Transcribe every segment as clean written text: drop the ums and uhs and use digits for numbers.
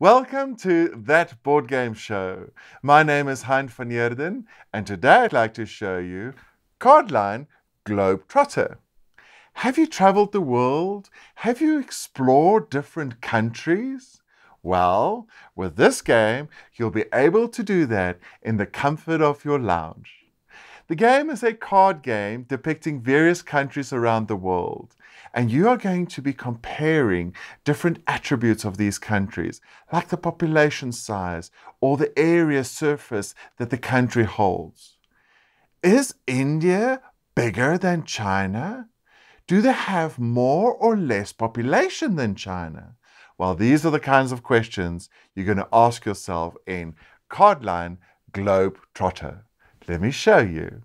Welcome to That Board Game Show. My name is Hein van Heerden, and today I'd like to show you Cardline Globetrotter. Have you traveled the world? Have you explored different countries? Well, with this game, you'll be able to do that in the comfort of your lounge. The game is a card game depicting various countries around the world, and you are going to be comparing different attributes of these countries, like the population size or the area surface that the country holds. Is India bigger than China? Do they have more or less population than China? Well, these are the kinds of questions you're going to ask yourself in Cardline Globetrotter. Let me show you.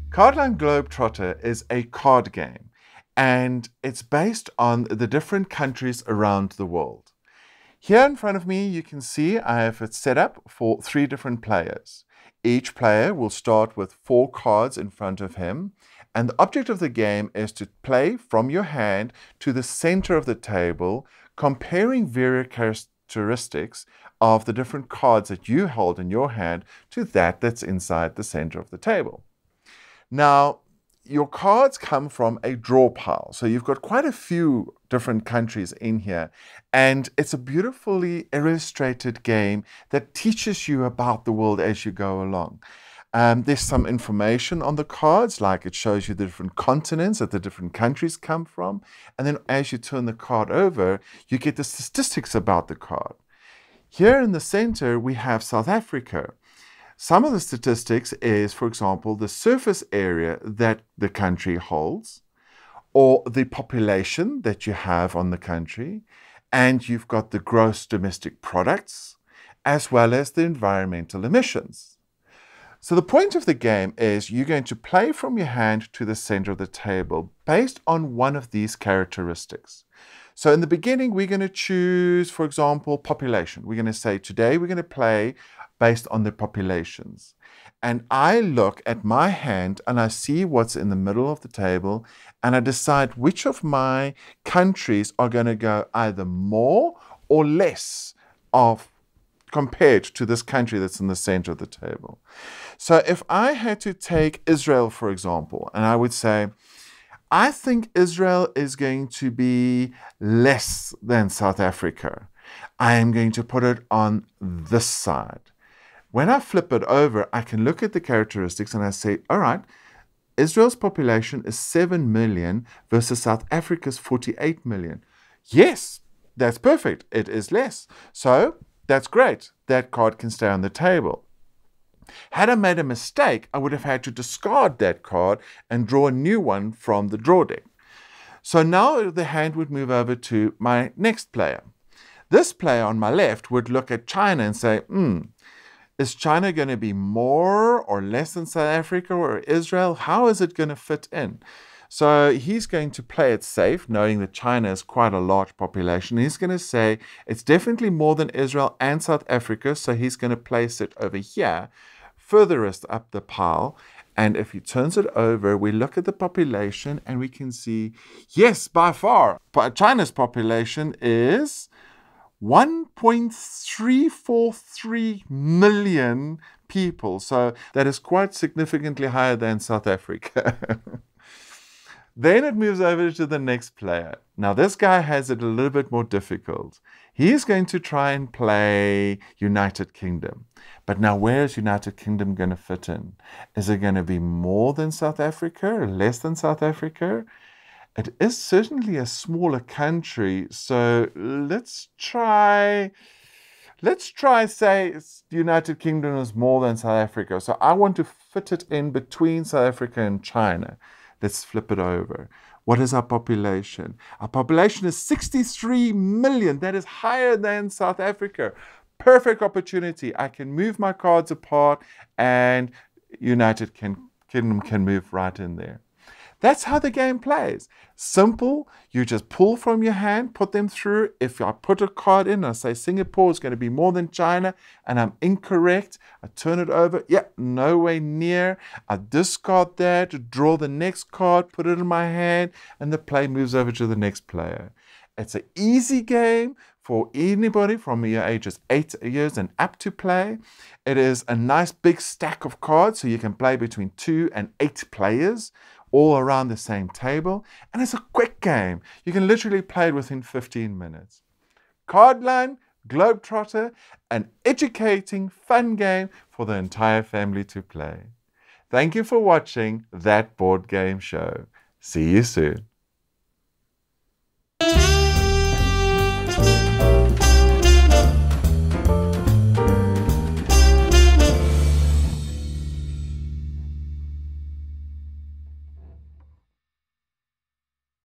Cardline Globetrotter is a card game, and it's based on the different countries around the world. Here in front of me, you can see I have it set up for 3 different players. Each player will start with 4 cards in front of him, and the object of the game is to play from your hand to the center of the table, comparing various characteristics of the different cards that you hold in your hand to that that's inside the center of the table. Now, your cards come from a draw pile, so you've got quite a few different countries in here, and it's a beautifully illustrated game that teaches you about the world as you go along. There's some information on the cards, like it shows you the different continents that the different countries come from, and then as you turn the card over, you get the statistics about the card. Here in the center, we have South Africa. Some of the statistics is, for example, the surface area that the country holds, or the population that you have on the country, and you've got the gross domestic products, as well as the environmental emissions. So the point of the game is you're going to play from your hand to the center of the table based on one of these characteristics. So in the beginning, we're going to choose, for example, population. We're going to say today we're going to play based on the populations. And I look at my hand and I see what's in the middle of the table, and I decide which of my countries are going to go either more or less compared to this country that's in the center of the table. So if I had to take Israel, for example, and I would say, I think Israel is going to be less than South Africa. I am going to put it on this side. When I flip it over, I can look at the characteristics and I say, all right, Israel's population is 7 million versus South Africa's 48 million. Yes, that's perfect. It is less. So that's great. That card can stay on the table. Had I made a mistake, I would have had to discard that card and draw a new one from the draw deck. So now the hand would move over to my next player. This player on my left would look at China and say, is China going to be more or less than South Africa or Israel? How is it going to fit in? So he's going to play it safe, knowing that China is quite a large population. He's going to say it's definitely more than Israel and South Africa, so he's going to place it over here, furthest up the pile. And if he turns it over, we look at the population and we can see, yes, by far, China's population is 1.343 million people. So that is quite significantly higher than South Africa. Then it moves over to the next player. Now this guy has it a little bit more difficult. He's going to try and play United Kingdom. But now where is United Kingdom going to fit in? Is it going to be more than South Africa or less than South Africa? It is certainly a smaller country, so let's try say the United Kingdom is more than South Africa. So I want to fit it in between South Africa and China. Let's flip it over. What is our population? Our population is 63 million. That is higher than South Africa. Perfect opportunity. I can move my cards apart and United Kingdom can move right in there. That's how the game plays. Simple. You just pull from your hand, put them through. If I put a card in, I say Singapore is going to be more than China, and I'm incorrect, I turn it over. Yeah, nowhere near. I discard that, draw the next card, put it in my hand, and the play moves over to the next player. It's an easy game for anybody from your ages 8 years and up to play. It is a nice big stack of cards, so you can play between 2 and 8 players all around the same table. And it's a quick game. You can literally play it within 15 minutes. Cardline Globetrotter, an educating, fun game for the entire family to play. Thank you for watching That Board Game Show. See you soon.